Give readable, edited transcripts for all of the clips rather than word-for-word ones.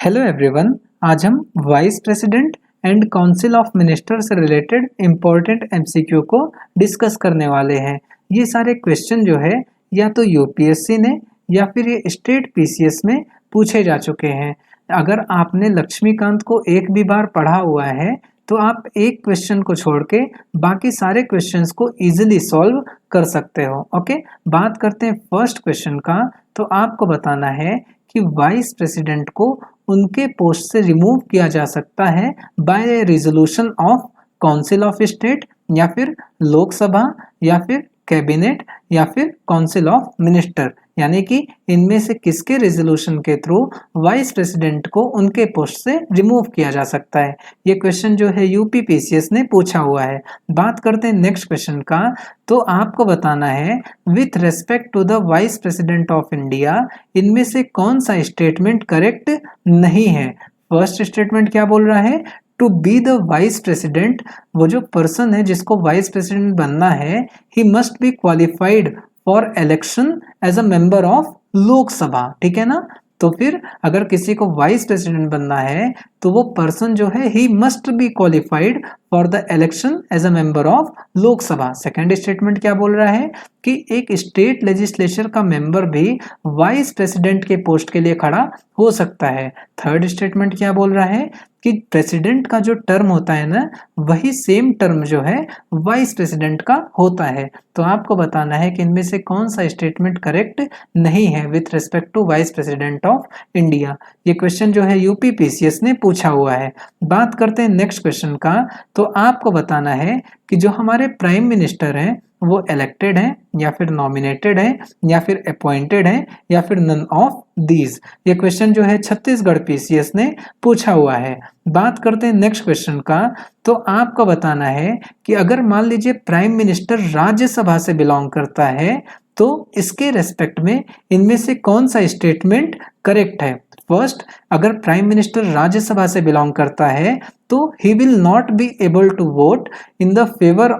Hello everyone. आज हम vice president and council of minister से रिलेटेड इम्पोर्टेंट एमसीक्यू को डिस्कस करने वाले हैं। ये सारे क्वेश्चन जो है या तो यूपीएससी ने या फिर ये स्टेट पीसीएस में पूछे जा चुके हैं। अगर आपने लक्ष्मीकांत को एक भी बार पढ़ा हुआ है तो आप एक क्वेश्चन को छोड़ के बाकी सारे क्वेश्चंस को इजीली सॉल्व कर सकते हो। ओके, बात करते हैं फर्स्ट क्वेश्चन का। तो आपको बताना है कि वाइस प्रेसिडेंट को उनके पोस्ट से रिमूव किया जा सकता है by resolution of council of state या फिर लोकसभा या फिर कैबिनेट या फिर काउंसिल ऑफ मिनिस्टर, यानी कि इनमें से किसके रेजोल्यूशन के थ्रू वाइस प्रेसिडेंट को उनके पोस्ट से रिमूव किया जा सकता है। ये क्वेश्चन जो है यूपी पीसीएस ने पूछा हुआ है। बात करते हैं नेक्स्ट क्वेश्चन का। तो आपको बताना है with respect to the vice president of India इनमें से कौन सा स्टेटमेंट करेक्ट नहीं है। फर्स्ट स्टेटमेंट क्या बोल रहा है, to be the vice president, वो जो पर्सन है जिसको वाइस प्रेसिडेंट बनना है, he must be qualified for election as a member of Lok Sabha. ठीक है ना। तो फिर अगर किसी को वाइस प्रेसिडेंट बनना है तो वो पर्सन जो है he must be qualified for the election as a member of Lok Sabha. Second statement क्या बोल रहा है कि एक स्टेट लेजिस्लेचर का मेंबर भी वाइस प्रेसिडेंट के पोस्ट के लिए खड़ा हो सकता है। थर्ड स्टेटमेंट क्या बोल रहा है कि प्रेसिडेंट का जो टर्म होता है ना, वही सेम टर्म जो है वाइस प्रेसिडेंट का होता है। तो आपको बताना है कि इनमें से कौन सा स्टेटमेंट करेक्ट नहीं है with respect to vice president of India. ये क्वेश्चन जो है यूपी पीसीएस ने पूछा हुआ है। बात करते हैं नेक्स्ट क्वेश्चन का। तो आपको बताना है कि जो हमारे प्राइम मिनिस्टर हैं वो इलेक्टेड हैं या फिर नॉमिनेटेड हैं या फिर अपॉइंटेड हैं या फिर नन ऑफ दीज। ये क्वेश्चन जो है छत्तीसगढ़ पीसीएस ने पूछा हुआ है। बात करते हैं नेक्स्ट क्वेश्चन का। तो आपको बताना है कि अगर मान लीजिए प्राइम मिनिस्टर राज्यसभा से बिलोंग करता है तो इसके रेस्पेक्ट में इनमें से कौन सा स्टेटमेंट करेक्ट है। फर्स्ट, अगर प्राइम मिनिस्टर राज्यसभा से बिलोंग करता है तो he will not be able to vote in the favour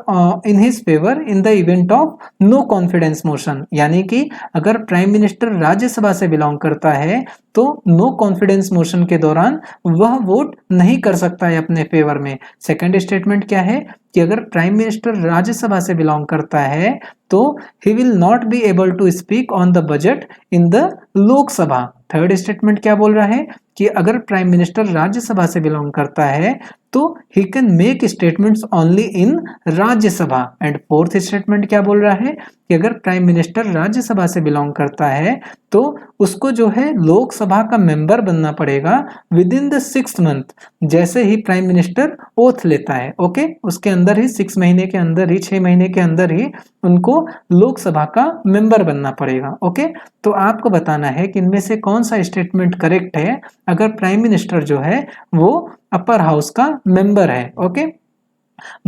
in his favour in the event of no confidence motion, यानी कि अगर प्राइम मिनिस्टर राज्यसभा से बिलोंग करता है तो नो कॉन्फिडेंस मोशन के दौरान वह वोट नहीं कर सकता है अपने फेवर में। सेकंड स्टेटमेंट क्या है कि अगर प्राइम मिनिस्टर राज्यसभा से बिलोंग करता है तो he will not be able to speak on the budget in the Lok Sabha. Third statement क्या बोल रहा है कि अगर प्राइम मिनिस्टर राज्यसभा से बिलोंग करता है तो he can make statements only in Rajya Sabha. And fourth statement क्या बोल रहा है कि अगर प्राइम मिनिस्टर राज्यसभा से बिलोंग करता है तो उसको जो है लोकसभा का मेंबर बनना पड़ेगा विद इन द 6 मंथ, जैसे ही प्राइम मिनिस्टर ओथ लेता है। ओके, उसके अंदर ही 6 महीने के अंदर ही 6 महीने के अंदर ही उनको लोकसभा का मेंबर बनना पड़ेगा। ओके, तो आपको बताना है कि इनमें से कौन सा स्टेटमेंट करेक्ट है अगर प्राइम मिनिस्टर जो है वो अपर हाउस का मेंबर है। ओके,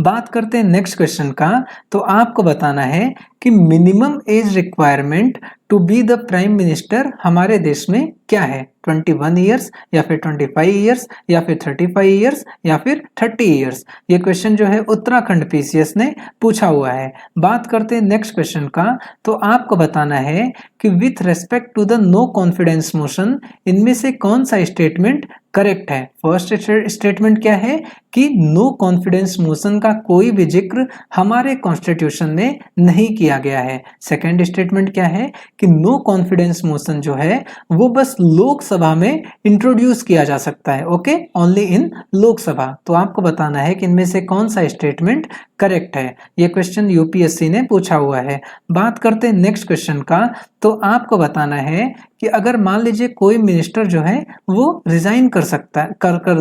बात करते हैं नेक्स्ट क्वेश्चन का। तो आपको बताना है कि minimum age requirement to be the prime minister हमारे देश में क्या है। 21 ईयर्स या फिर 25 ईयर्स या फिर 35 ईयर्स या फिर 30 ईयर्स। ये क्वेश्चन जो है उत्तराखंड पीसीएस ने पूछा हुआ है। बात करते हैं नेक्स्ट क्वेश्चन का। तो आपको बताना है कि with respect to the no confidence motion इनमें से कौन सा स्टेटमेंट करेक्ट है। फर्स्ट स्टेटमेंट क्या है कि नो कॉन्फिडेंस मोशन का कोई भी जिक्र हमारे कॉन्स्टिट्यूशन में नहीं किया गया है। सेकंड स्टेटमेंट क्या है कि नो कॉन्फिडेंस मोशन जो है वो बस लोकसभा में इंट्रोड्यूस किया जा सकता है। Okay, only in Lok Sabha. तो आपको बताना है कि इनमें से कौन सा स्टेटमेंट करेक्ट है। ये क्वेश्चन यूपीएससी ने पूछा हुआ है। बात करते हैं नेक्स्ट क्वेश्चन का। तो आपको बताना है कि अगर मान लीजिए कोई मिनिस्टर जो है वो रिजाइन कर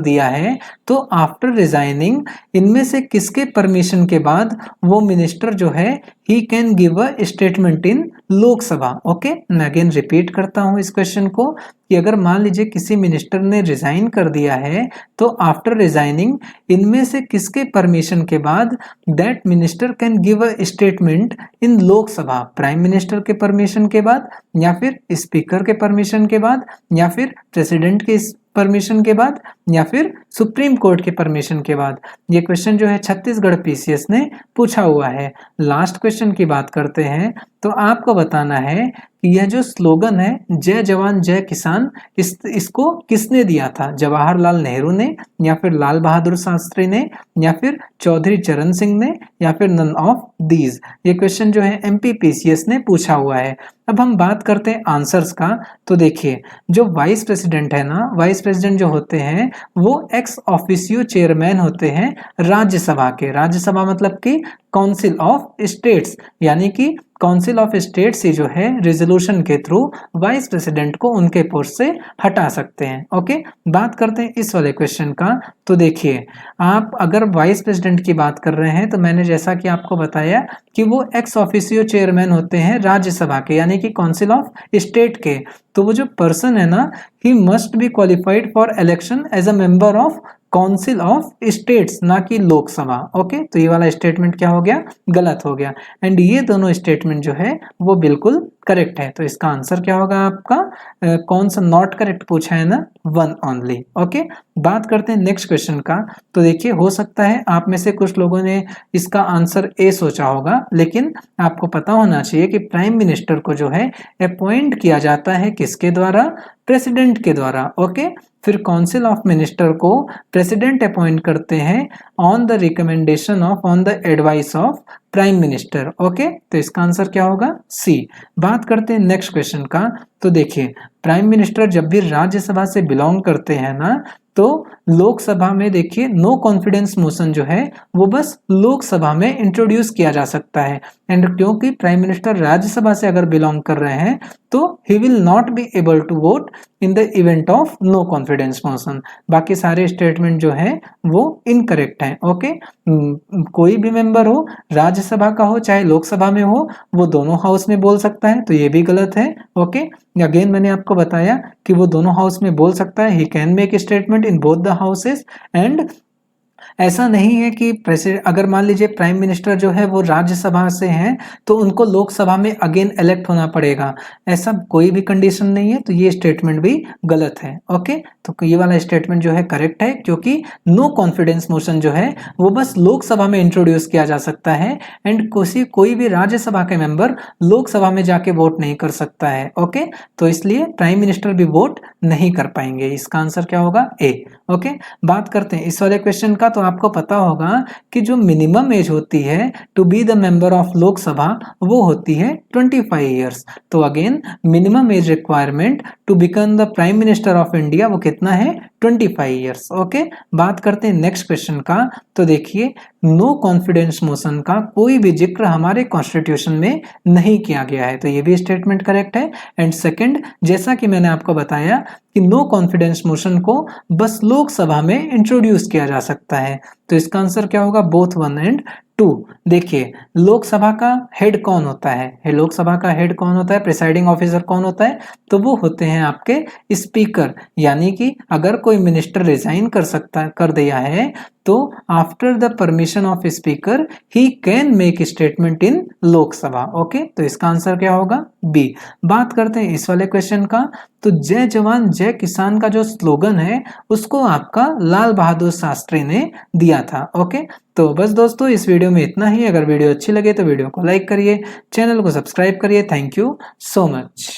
दिया है तो आफ्टर रिजाइनिंग इनमें से किसके परमिशन के बाद वो मिनिस्टर जो है he can give a statement in Lok Sabha. Okay, मैं अगेन रिपीट करता हूं इस क्वेश्चन को कि अगर मान लीजिए किसी मिनिस्टर ने रिजाइन कर दिया है तो आफ्टर रिजाइनिंग इनमें से किसके परमिशन के बाद that minister can give a statement in Lok Sabha. Prime minister के परमिशन के बाद या फिर स्पीकर के परमिशन के बाद या फिर प्रेसिडेंट के परमिशन के बाद या फिर सुप्रीम कोर्ट के परमिशन के बाद। ये क्वेश्चन जो है छत्तीसगढ़ पीसीएस ने पूछा हुआ है। लास्ट क्वेश्चन की बात करते हैं तो आपको बताना है कि यह जो स्लोगन है जय जवान जय किसान, इसको किसने दिया था? जवाहरलाल नेहरू ने, या फिर लाल बहादुर शास्त्री ने, या फिर चौधरी चरण सिंह ने, या फिर नन ऑफ दीज। ये क्वेश्चन जो है एमपीपीसीएस ने पूछा हुआ है। अब हम बात करते हैं आंसर्स का। तो देखिए, जो वाइस प्रेसिडेंट है ना, वाइस प्रेसिडेंट जो होते हैं वो एक्स ऑफिसियो चेयरमैन होते हैं राज्यसभा के। राज्यसभा मतलब कि काउंसिल ऑफ स्टेट्स, यानी कि काउंसिल ऑफ स्टेट्स ही जो है रेजोल्यूशन के थ्रू वाइस प्रेसिडेंट को उनके पोस्ट से हटा सकते हैं। ओके, बात करते हैं इस वाले क्वेश्चन का। तो देखिए, आप अगर वाइस प्रेसिडेंट की बात कर रहे हैं तो मैंने जैसा कि आपको बताया कि वो एक्स ऑफिसियो चेयरमैन होते हैं राज्यसभा के, यानी कि काउंसिल ऑफ स्टेट के। तो वो जो पर्सन है ना, he must be qualified for election as a member of council of states, ना कि लोकसभा। ओके, तो ये वाला स्टेटमेंट क्या हो गया? गलत हो गया। एंड ये दोनों स्टेटमेंट जो है वो बिल्कुल करेक्ट है। तो इसका आंसर क्या होगा आपका? कौन सा नॉट करेक्ट पूछा है ना? One only. ओके, बात करते हैं नेक्स्ट क्वेश्चन का। तो देखिए, हो सकता है आप में से कुछ लोगों ने इसका आंसर ए सोचा होगा, लेकिन आपको पता होना चाहिए कि प्राइम मिनिस्टर को जो है अपॉइंट किया जाता है किसके द्वारा? प्रेसिडेंट के द्वारा। ओके, फिर काउंसिल ऑफ मिनिस्टर को प्रेसिडेंट अपॉइंट करते हैं on the recommendation of, on the advice of prime minister. Okay, तो इसका आंसर क्या होगा? सी। बात करते हैं नेक्स्ट क्वेश्चन का। तो देखिए, प्राइम मिनिस्टर जब भी राज्यसभा से बिलोंग करते हैं ना, तो लोकसभा में देखिए नो कॉन्फिडेंस मोशन जो है वो बस लोकसभा में इंट्रोड्यूस किया जा सकता है। एंड क्योंकि प्राइम मिनिस्टर राज्यसभा से अगर बिलोंग कर रहे हैं तो he will not be able to vote in the event of no confidence motion. बाकी सारे स्टेटमेंट जो है वो इनकरेक्ट हैं। ओके, कोई भी मेंबर हो, राज्यसभा का हो चाहे लोकसभा में हो, वो दोनों हाउस में बोल सकता है, तो ये भी गलत है। ओके, अगेन मैंने आपको बताया कि वो दोनों हाउस में बोल सकता है। He can make statement in both the houses. And ऐसा नहीं है कि प्रेसिडेंट, अगर मान लीजिए प्राइम मिनिस्टर जो है वो राज्यसभा से हैं तो उनको लोकसभा में अगेन इलेक्ट होना पड़ेगा, ऐसा कोई भी कंडीशन नहीं है। तो ये स्टेटमेंट भी गलत है। ओके, तो ये वाला स्टेटमेंट जो है करेक्ट है, क्योंकि नो कॉन्फिडेंस मोशन जो है वो बस लोकसभा में इंट्रोड्यूस किया जा सकता है। एंड कोई भी राज्यसभा के मेंबर लोकसभा में जाके वोट नहीं कर सकता है। ओके, तो इसलिए प्राइम मिनिस्टर भी वोट नहीं कर पाएंगे। इसका आंसर क्या होगा? ए। ओके, बात करते हैं इस वाले क्वेश्चन का। तो आपको पता होगा कि जो मिनिमम एज होती है to be the member of Lok Sabha वो होती है 25 ईयर्स। तो again minimum age requirement to become the prime minister of India वो कितना है? 25 ईयर्स। ओके, बात करते हैं नेक्स्ट क्वेश्चन का। तो देखिए, नो कॉन्फिडेंस मोशन का कोई भी जिक्र हमारे कॉन्स्टिट्यूशन में नहीं किया गया है, तो ये भी स्टेटमेंट करेक्ट है। एंड सेकंड, जैसा कि मैंने आपको बताया कि नो कॉन्फिडेंस मोशन को बस लोकसभा में इंट्रोड्यूस किया जा सकता है, तो इसका आंसर क्या होगा? Both 1 and 2। देखिए, लोकसभा का हेड कौन होता है? लोकसभा का हेड कौन होता है? प्रिसाइडिंग ऑफिसर कौन होता है? तो वो होते हैं आपके स्पीकर। यानी कि अगर कोई मिनिस्टर रिजाइन कर दिया है तो after the permission of speaker he can make statement in Lok Sabha. Okay, तो इसका आंसर क्या होगा? बी। बात करते हैं इस वाले क्वेश्चन का। तो जय जवान जय किसान का जो स्लोगन है उसको आपका लाल बहादुर शास्त्री ने दिया था। ओके, तो बस दोस्तों इस वीडियो में इतना ही। अगर वीडियो अच्छी लगे तो वीडियो को लाइक करिए, चैनल को सब्सक्राइब करिए। Thank you so much.